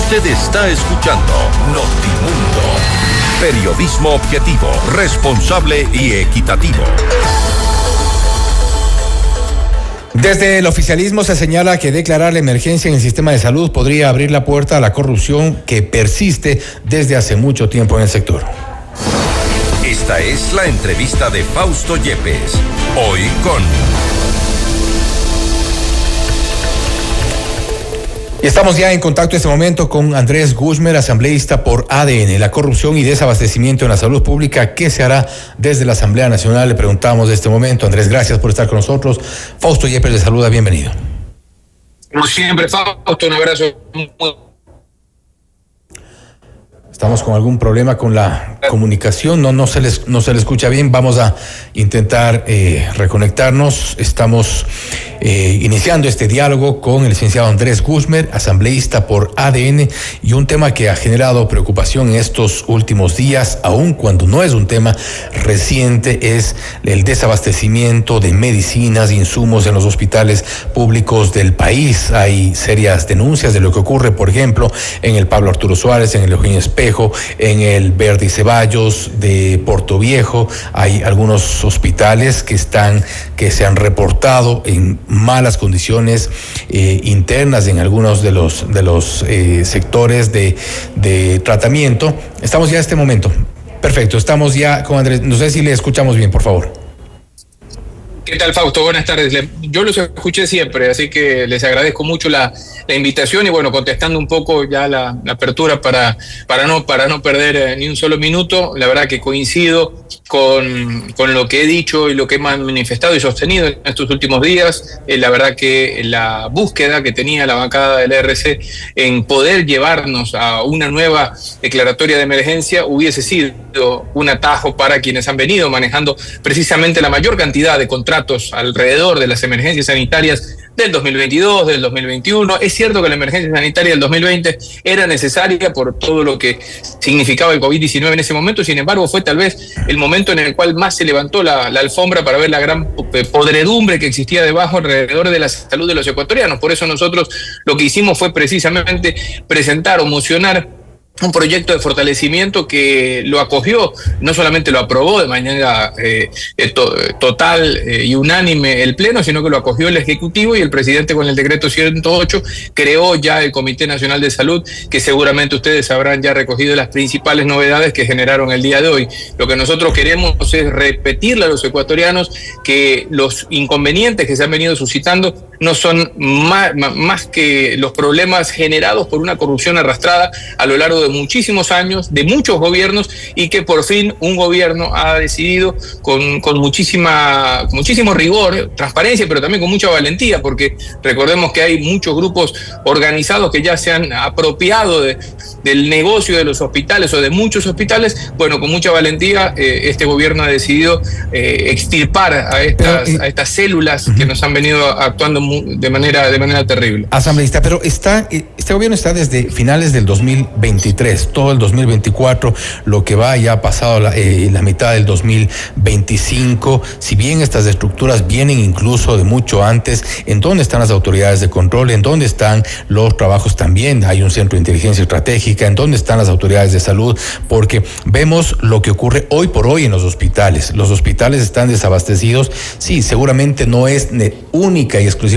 Usted está escuchando Notimundo. Periodismo objetivo, responsable y equitativo. Desde el oficialismo se señala que declarar la emergencia en el sistema de salud podría abrir la puerta a la corrupción que persiste desde hace mucho tiempo en el sector. Esta es la entrevista de Fausto Yepes. Hoy con... Y estamos ya en contacto en este momento con Andrés Guzmán, asambleísta por ADN. La corrupción y desabastecimiento en la salud pública, ¿qué se hará desde la Asamblea Nacional? Le preguntamos de este momento. Andrés, gracias por estar con nosotros. Fausto Yepes le saluda, bienvenido. Como siempre, Fausto, un abrazo. Estamos con algún problema con la comunicación, no se le escucha bien. Vamos a intentar reconectarnos. Estamos iniciando este diálogo con el licenciado Andrés Guzmán, asambleísta por ADN, y un tema que ha generado preocupación en estos últimos días, aun cuando no es un tema reciente, es el desabastecimiento de medicinas, insumos en los hospitales públicos del país. Hay serias denuncias de lo que ocurre, por ejemplo, en el Pablo Arturo Suárez, en el Eugenio Espejo, en el Verdi Ceballos de Puerto Viejo. Hay algunos hospitales que se han reportado en malas condiciones internas en algunos de los sectores de tratamiento. Estamos ya en este momento. Perfecto, estamos ya con Andrés. No sé si le escuchamos bien, por favor. ¿Qué tal, Fausto? Buenas tardes. Yo los escuché siempre, así que les agradezco mucho la invitación y bueno, contestando un poco ya la apertura para no perder ni un solo minuto. La verdad que coincido con lo que he dicho y lo que he manifestado y sostenido en estos últimos días. La verdad que la búsqueda que tenía la bancada del ERC en poder llevarnos a una nueva declaratoria de emergencia hubiese sido un atajo para quienes han venido manejando precisamente la mayor cantidad de contratos alrededor de las emergencias sanitarias del 2022, del 2021. Es cierto que la emergencia sanitaria del 2020 era necesaria por todo lo que significaba el COVID-19 en ese momento, sin embargo fue tal vez el momento en el cual más se levantó la alfombra para ver la gran podredumbre que existía debajo alrededor de la salud de los ecuatorianos. Por eso nosotros lo que hicimos fue precisamente presentar o mocionar un proyecto de fortalecimiento que lo acogió, no solamente lo aprobó de manera total y unánime el Pleno, sino que lo acogió el Ejecutivo, y el presidente con el decreto 108 creó ya el Comité Nacional de Salud, que seguramente ustedes habrán ya recogido las principales novedades que generaron el día de hoy. Lo que nosotros queremos es repetirle a los ecuatorianos que los inconvenientes que se han venido suscitando no son más que los problemas generados por una corrupción arrastrada a lo largo de muchísimos años, de muchos gobiernos, y que por fin un gobierno ha decidido con muchísimo rigor, transparencia, pero también con mucha valentía, porque recordemos que hay muchos grupos organizados que ya se han apropiado del negocio de los hospitales o de muchos hospitales. Bueno, con mucha valentía este gobierno ha decidido extirpar a estas células que nos han venido actuando de manera terrible. Asambleísta, pero este gobierno está desde finales del 2023, todo el 2024, lo que va ya ha pasado la mitad del 2025. Si bien estas estructuras vienen incluso de mucho antes, ¿en dónde están las autoridades de control? ¿En dónde están los trabajos también? Hay un centro de inteligencia estratégica. ¿En dónde están las autoridades de salud? Porque vemos lo que ocurre hoy por hoy en los hospitales. Los hospitales están desabastecidos. Sí, seguramente no es única y exclusivamente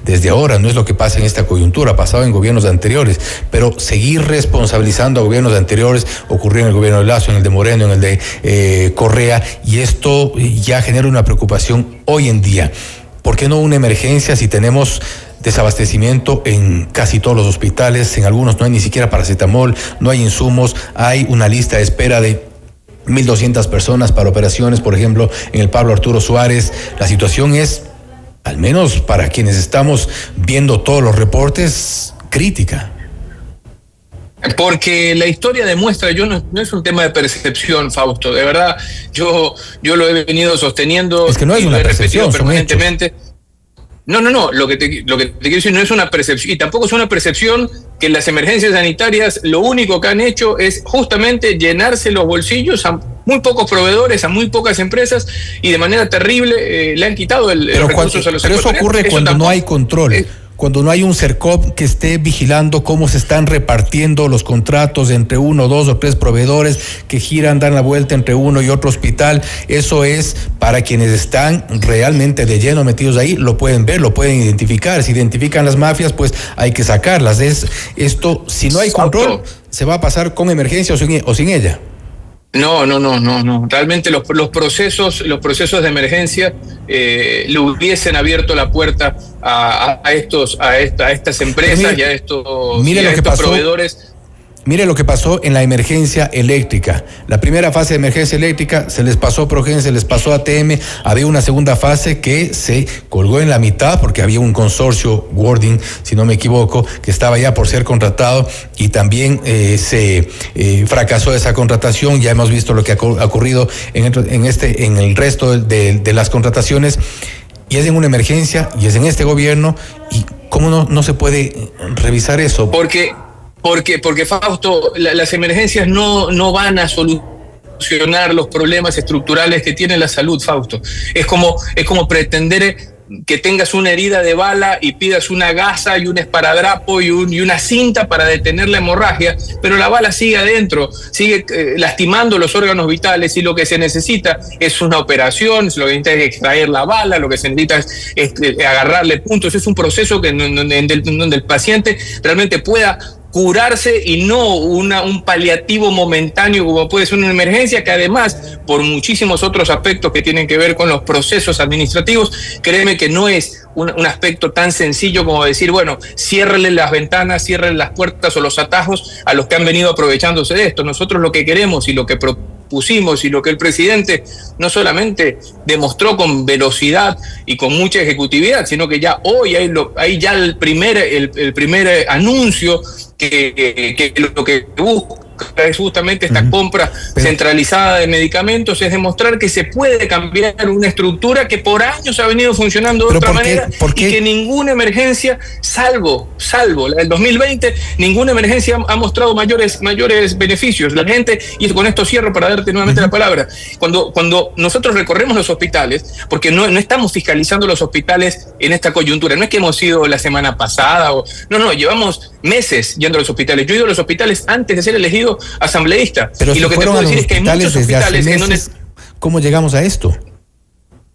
desde ahora, no es lo que pasa en esta coyuntura, ha pasado en gobiernos anteriores, pero seguir responsabilizando a gobiernos anteriores, ocurrió en el gobierno de Lazo, en el de Moreno, en el de Correa, y esto ya genera una preocupación hoy en día. ¿Por qué no una emergencia si tenemos desabastecimiento en casi todos los hospitales? En algunos no hay ni siquiera paracetamol, no hay insumos, hay una lista de espera de 1,200 personas para operaciones, por ejemplo, en el Pablo Arturo Suárez. La situación es, al menos para quienes estamos viendo todos los reportes, crítica. Porque la historia demuestra, no es un tema de percepción, Fausto, de verdad, yo lo he venido sosteniendo. Es que no es una percepción, permanentemente. No, lo que te quiero decir no es una percepción, y tampoco es una percepción que las emergencias sanitarias lo único que han hecho es justamente llenarse los bolsillos a muy pocos proveedores, a muy pocas empresas, y de manera terrible le han quitado los recursos a los ecuatorianos. Pero eso ocurre cuando no hay control. cuando no hay un CERCOP que esté vigilando cómo se están repartiendo los contratos entre 1, 2 o 3 proveedores que giran, dan la vuelta entre uno y otro hospital. Eso es para quienes están realmente de lleno metidos ahí, lo pueden ver, lo pueden identificar. Si identifican las mafias, pues hay que sacarlas. Esto, si no hay control, se va a pasar con emergencia o sin ella. No. Realmente los procesos de emergencia le hubiesen abierto la puerta a estas empresas y a estos proveedores. Mire lo que pasó en la emergencia eléctrica. La primera fase de emergencia eléctrica se les pasó a Progen, se les pasó a ATM. Había una segunda fase que se colgó en la mitad porque había un consorcio, Wording, si no me equivoco, que estaba ya por ser contratado y también se fracasó esa contratación. Ya hemos visto lo que ha ocurrido en el resto de las contrataciones. Y es en una emergencia y es en este gobierno. ¿Y cómo no se puede revisar eso? Porque Fausto, las emergencias no van a solucionar los problemas estructurales que tiene la salud, Fausto. Es como pretender que tengas una herida de bala y pidas una gasa y un esparadrapo y una cinta para detener la hemorragia, pero la bala sigue adentro, sigue lastimando los órganos vitales, y lo que se necesita es una operación, lo que necesita es extraer la bala, lo que se necesita es agarrarle puntos. Es un proceso donde el paciente realmente pueda curarse y no un paliativo momentáneo como puede ser una emergencia, que además, por muchísimos otros aspectos que tienen que ver con los procesos administrativos, créeme que no es un aspecto tan sencillo como decir, bueno, ciérrenle las ventanas, ciérrenle las puertas o los atajos a los que han venido aprovechándose de esto. Nosotros lo que queremos y lo que propusimos y lo que el presidente no solamente demostró con velocidad y con mucha ejecutividad, sino que ya hoy hay ya el primer anuncio que lo que busca es justamente esta compra centralizada de medicamentos, es demostrar que se puede cambiar una estructura que por años ha venido funcionando de otra manera, y que ninguna emergencia, salvo la del 2020, ninguna emergencia ha mostrado mayores beneficios. La gente, y con esto cierro para darte nuevamente la palabra, cuando nosotros recorremos los hospitales, porque no estamos fiscalizando los hospitales en esta coyuntura, no es que hemos ido la semana pasada, no, llevamos meses yendo a los hospitales. Yo he ido a los hospitales antes de ser elegido asambleísta. Pero y lo que te puedo decir es que hay muchos hospitales en donde... ¿Cómo llegamos a esto?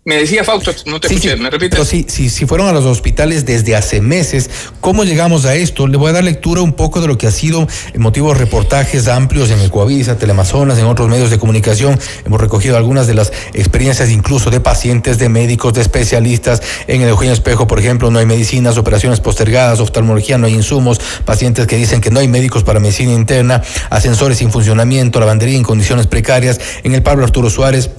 Me decía Fausto, no te escuché, ¿me repites? Pero si fueron a los hospitales desde hace meses, ¿cómo llegamos a esto? Le voy a dar lectura un poco de lo que ha sido motivos reportajes amplios en Ecoavisa, Teleamazonas, en otros medios de comunicación. Hemos recogido algunas de las experiencias incluso de pacientes, de médicos, de especialistas. En el Eugenio Espejo, por ejemplo, no hay medicinas, operaciones postergadas, oftalmología, no hay insumos, pacientes que dicen que no hay médicos para medicina interna, ascensores sin funcionamiento, lavandería en condiciones precarias. En el Pablo Arturo Suárez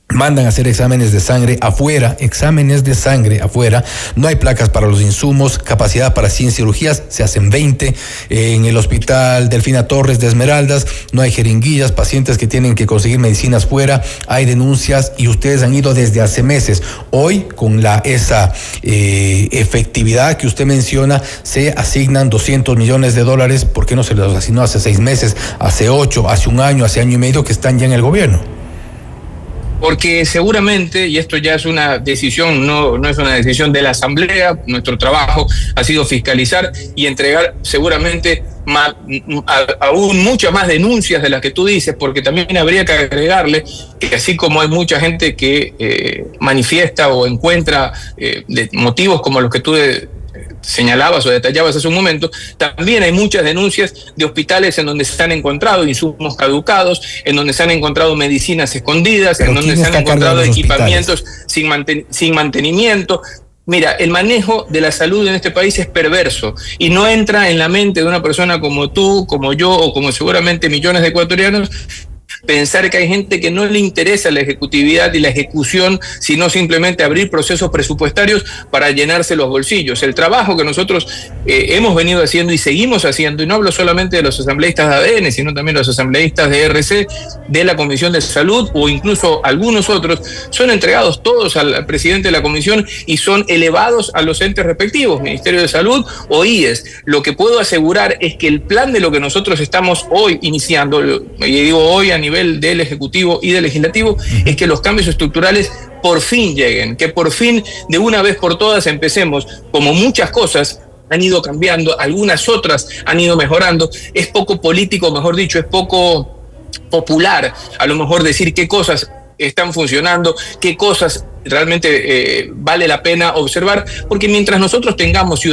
mandan a hacer exámenes de sangre afuera, no hay placas para los insumos, capacidad para 100 cirugías, se hacen 20, en el hospital Delfina Torres de Esmeraldas no hay jeringuillas, pacientes que tienen que conseguir medicinas fuera, hay denuncias y ustedes han ido desde hace meses. Hoy, con esa efectividad que usted menciona, se asignan $200 millones, ¿por qué no se los asignó hace 6 meses, hace 8, hace un año, hace año y medio que están ya en el gobierno? Porque seguramente, y esto ya es una decisión, no es una decisión de la Asamblea, nuestro trabajo ha sido fiscalizar y entregar seguramente aún muchas más denuncias de las que tú dices, porque también habría que agregarle que así como hay mucha gente que manifiesta o encuentra motivos como los que tú señalabas o detallabas hace un momento, también hay muchas denuncias de hospitales en donde se han encontrado insumos caducados, en donde se han encontrado medicinas escondidas, en donde se han encontrado equipamientos sin mantenimiento. Mira, el manejo de la salud en este país es perverso y no entra en la mente de una persona como tú, como yo o como seguramente millones de ecuatorianos pensar que hay gente que no le interesa la ejecutividad y la ejecución, sino simplemente abrir procesos presupuestarios para llenarse los bolsillos. El trabajo que nosotros hemos venido haciendo y seguimos haciendo, y no hablo solamente de los asambleístas de ADN, sino también de los asambleístas de RC, de la Comisión de Salud o incluso algunos otros, son entregados todos al presidente de la comisión y son elevados a los entes respectivos, Ministerio de Salud o IES. Lo que puedo asegurar es que el plan de lo que nosotros estamos hoy iniciando, y digo hoy a nivel del Ejecutivo y del Legislativo, es que los cambios estructurales por fin lleguen, que por fin de una vez por todas empecemos, como muchas cosas, han ido cambiando, algunas otras han ido mejorando. Es poco político, mejor dicho, es poco popular a lo mejor decir qué cosas están funcionando, qué cosas realmente vale la pena observar, porque mientras nosotros tengamos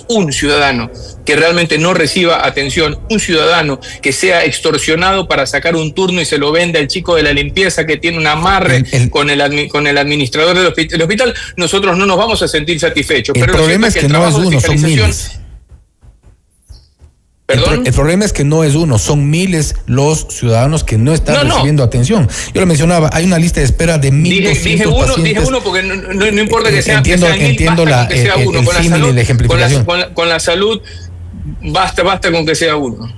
un ciudadano que realmente no reciba atención, un ciudadano que sea extorsionado para sacar un turno y se lo venda el chico de la limpieza que tiene un amarre con el administrador del hospital, nosotros no nos vamos a sentir satisfechos. El problema es que no es uno, son miles. El problema es que no es uno, son miles los ciudadanos que no están recibiendo atención. Yo lo mencionaba, hay una lista de espera de 1.200 pacientes. Dije uno porque no importa que sean entiendo el símil y la ejemplificación. Con la salud, basta con que sea uno.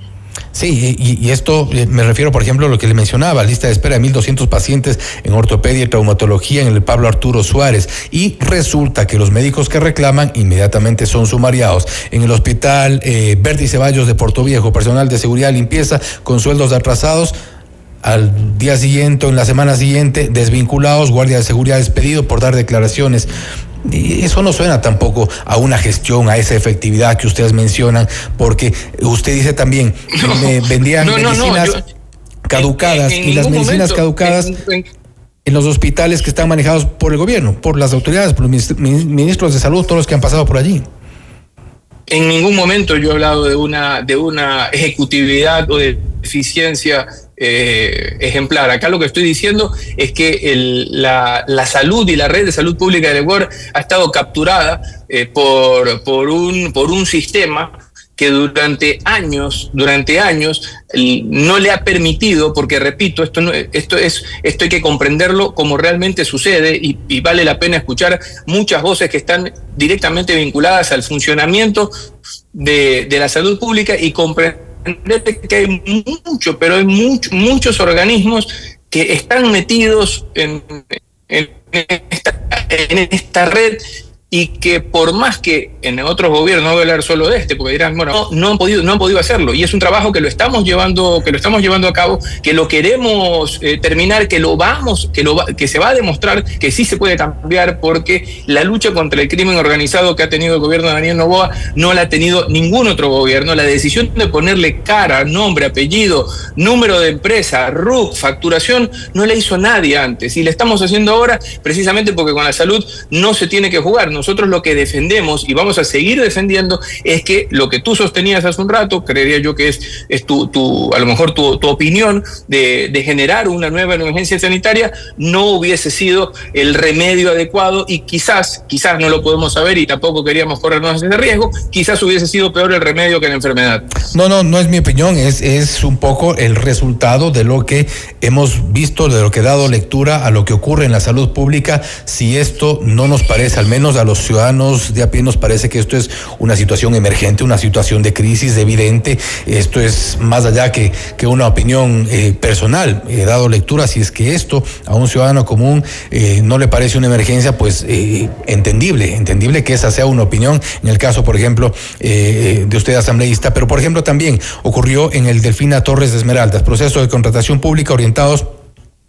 Sí, y esto me refiero, por ejemplo, a lo que le mencionaba, lista de espera de 1.200 pacientes en ortopedia y traumatología en el Pablo Arturo Suárez, y resulta que los médicos que reclaman inmediatamente son sumariados. En el hospital Berti Ceballos de Portoviejo, personal de seguridad y limpieza con sueldos atrasados, al día siguiente o en la semana siguiente desvinculados, guardia de seguridad despedido por dar declaraciones. Y eso no suena tampoco a una gestión, a esa efectividad que ustedes mencionan, porque usted dice también que vendían medicinas caducadas, y las medicinas caducadas en los hospitales que están manejados por el gobierno, por las autoridades, por los ministros de salud, todos los que han pasado por allí. En ningún momento yo he hablado de una ejecutividad o de eficiencia ejemplar. Acá lo que estoy diciendo es que la salud y la red de salud pública del Ecuador ha estado capturada por un sistema que durante años no le ha permitido, porque repito, esto hay que comprenderlo como realmente sucede, y vale la pena escuchar muchas voces que están directamente vinculadas al funcionamiento de la salud pública y comprender que hay muchos organismos que están metidos en esta red, y que por más que en otros gobiernos, no voy a hablar solo de porque dirán, bueno, no han podido hacerlo, y es un trabajo que lo estamos llevando a cabo, que lo queremos terminar, que se va a demostrar que sí se puede cambiar, porque la lucha contra el crimen organizado que ha tenido el gobierno de Daniel Noboa no la ha tenido ningún otro gobierno. La decisión de ponerle cara, nombre, apellido, número de empresa, RUC, facturación, no la hizo nadie antes, y la estamos haciendo ahora precisamente porque con la salud no se tiene que jugar. Nosotros lo que defendemos y vamos a seguir defendiendo es que lo que tú sostenías hace un rato, creería yo que es a lo mejor tu opinión de generar una nueva emergencia sanitaria, no hubiese sido el remedio adecuado, y quizás no lo podemos saber y tampoco queríamos corrernos ese riesgo, quizás hubiese sido peor el remedio que la enfermedad. No es mi opinión, es un poco el resultado de lo que hemos visto, de lo que he dado lectura a lo que ocurre en la salud pública. Si esto no nos parece, al menos a los ciudadanos de a pie nos parece que esto es una situación emergente, una situación de crisis evidente. Esto es más allá que una opinión personal. He dado lectura, si es que esto a un ciudadano común no le parece una emergencia, pues entendible que esa sea una opinión. En el caso, por ejemplo, de usted asambleísta, pero por ejemplo también ocurrió en el Delfina Torres de Esmeraldas, proceso de contratación pública orientados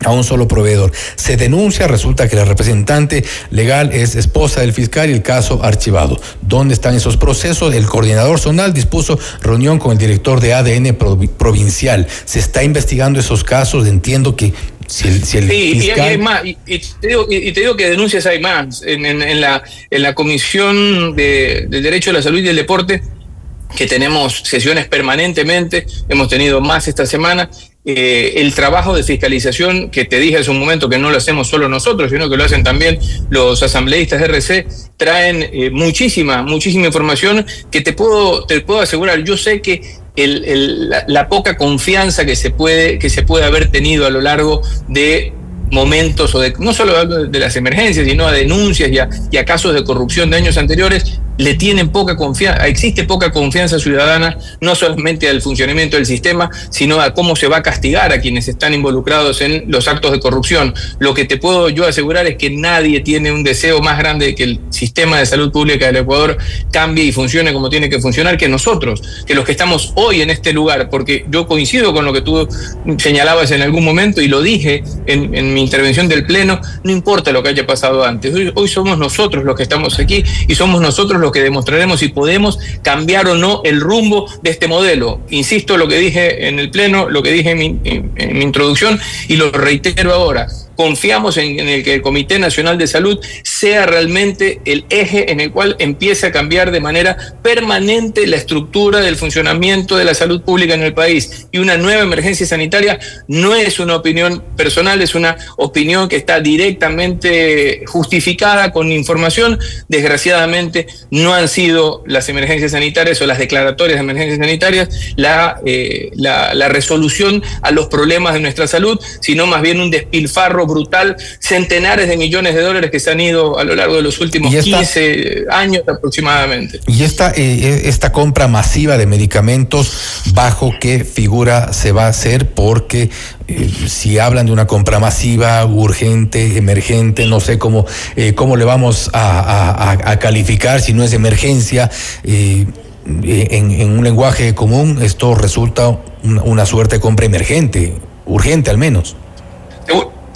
a un solo proveedor. Se denuncia, resulta que la representante legal es esposa del fiscal y el caso archivado. ¿Dónde están esos procesos? El coordinador zonal dispuso reunión con el director de ADN provincial. Se está investigando esos casos. Entiendo que si el fiscal... Y hay más, y te digo que denuncias hay más. En la Comisión de Derecho a la Salud y del Deporte, que tenemos sesiones permanentemente, hemos tenido más esta semana. El trabajo de fiscalización que te dije hace un momento, que no lo hacemos solo nosotros, sino que lo hacen también los asambleístas de RC, traen muchísima información que te puedo asegurar. Yo sé que la poca confianza que se puede haber tenido a lo largo de momentos, o no solo de las emergencias, sino a denuncias y a casos de corrupción de años anteriores, le tienen poca confianza, existe poca confianza ciudadana, no solamente al funcionamiento del sistema, sino a cómo se va a castigar a quienes están involucrados en los actos de corrupción. Lo que te puedo yo asegurar es que nadie tiene un deseo más grande de que el sistema de salud pública del Ecuador cambie y funcione como tiene que funcionar, que nosotros, que los que estamos hoy en este lugar, porque yo coincido con lo que tú señalabas en algún momento, y lo dije en mi intervención del Pleno, no importa lo que haya pasado antes, hoy somos nosotros los que estamos aquí, y somos nosotros los los que demostraremos si podemos cambiar o no el rumbo de este modelo. Insisto, lo que dije en el Pleno, lo que dije en mi introducción, y lo reitero ahora. Confiamos en el que el Comité Nacional de Salud sea realmente el eje en el cual empiece a cambiar de manera permanente la estructura del funcionamiento de la salud pública en el país. Y una nueva emergencia sanitaria no es una opinión personal, es una opinión que está directamente justificada con información. Desgraciadamente no han sido las emergencias sanitarias o las declaratorias de emergencias sanitarias la resolución a los problemas de nuestra salud, sino más bien un despilfarro brutal, centenares de millones de dólares que se han ido a lo largo de los últimos 15 años aproximadamente. Y esta compra masiva de medicamentos, ¿bajo qué figura se va a hacer? Porque si hablan de una compra masiva, urgente, emergente, no sé cómo le vamos a calificar, si no es emergencia, en un lenguaje común, esto resulta una suerte de compra emergente, urgente al menos.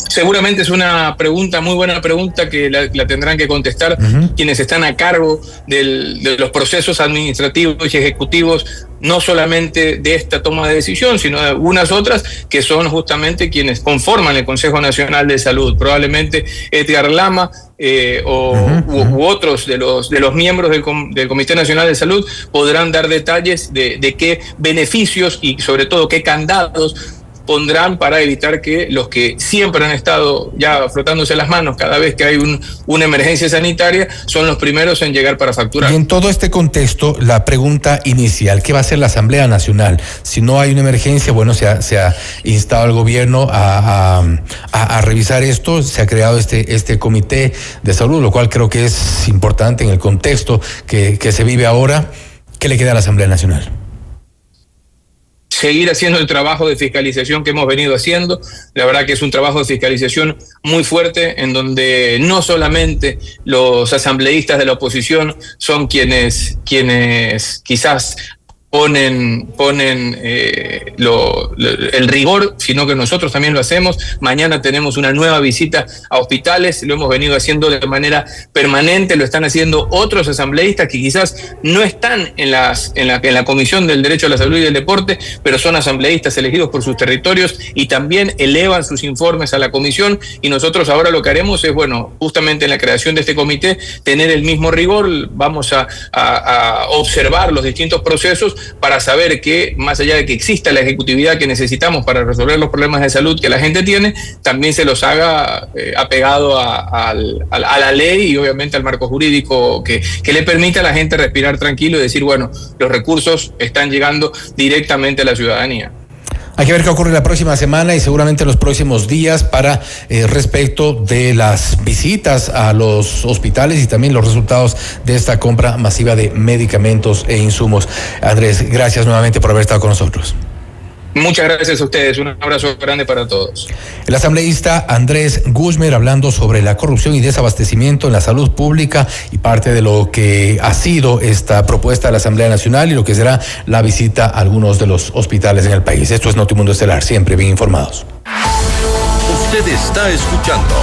Seguramente es una pregunta, muy buena pregunta, que la tendrán que contestar quienes están a cargo de los procesos administrativos y ejecutivos, no solamente de esta toma de decisión, sino de algunas otras que son justamente quienes conforman el Consejo Nacional de Salud. Probablemente Edgar Lama u otros de los miembros del Comité Nacional de Salud podrán dar detalles de qué beneficios y sobre todo qué candados pondrán para evitar que los que siempre han estado ya frotándose las manos cada vez que hay una emergencia sanitaria son los primeros en llegar para facturar. Y en todo este contexto, la pregunta inicial, ¿qué va a hacer la Asamblea Nacional? Si no hay una emergencia, bueno, se ha instado al gobierno a revisar esto, se ha creado este comité de salud, lo cual creo que es importante en el contexto que se vive ahora. ¿Qué le queda a la Asamblea Nacional? Seguir haciendo el trabajo de fiscalización que hemos venido haciendo. La verdad que es un trabajo de fiscalización muy fuerte, en donde no solamente los asambleístas de la oposición son quienes quizás ponen el rigor, sino que nosotros también lo hacemos. Mañana tenemos una nueva visita a hospitales, lo hemos venido haciendo de manera permanente, lo están haciendo otros asambleístas que quizás no están en la Comisión del Derecho a la Salud y del Deporte, pero son asambleístas elegidos por sus territorios y también elevan sus informes a la comisión, y nosotros ahora lo que haremos es, justamente en la creación de este comité, tener el mismo rigor. Vamos a observar los distintos procesos para saber que, más allá de que exista la ejecutividad que necesitamos para resolver los problemas de salud que la gente tiene, también se los haga apegado a la ley y obviamente al marco jurídico que le permita a la gente respirar tranquilo y decir, los recursos están llegando directamente a la ciudadanía. Hay que ver qué ocurre la próxima semana y seguramente los próximos días para respecto de las visitas a los hospitales y también los resultados de esta compra masiva de medicamentos e insumos. Andrés, gracias nuevamente por haber estado con nosotros. Muchas gracias a ustedes, un abrazo grande para todos. El asambleísta Andrés Guzmán hablando sobre la corrupción y desabastecimiento en la salud pública y parte de lo que ha sido esta propuesta de la Asamblea Nacional y lo que será la visita a algunos de los hospitales en el país. Esto es Notimundo Estelar, siempre bien informados. Usted está escuchando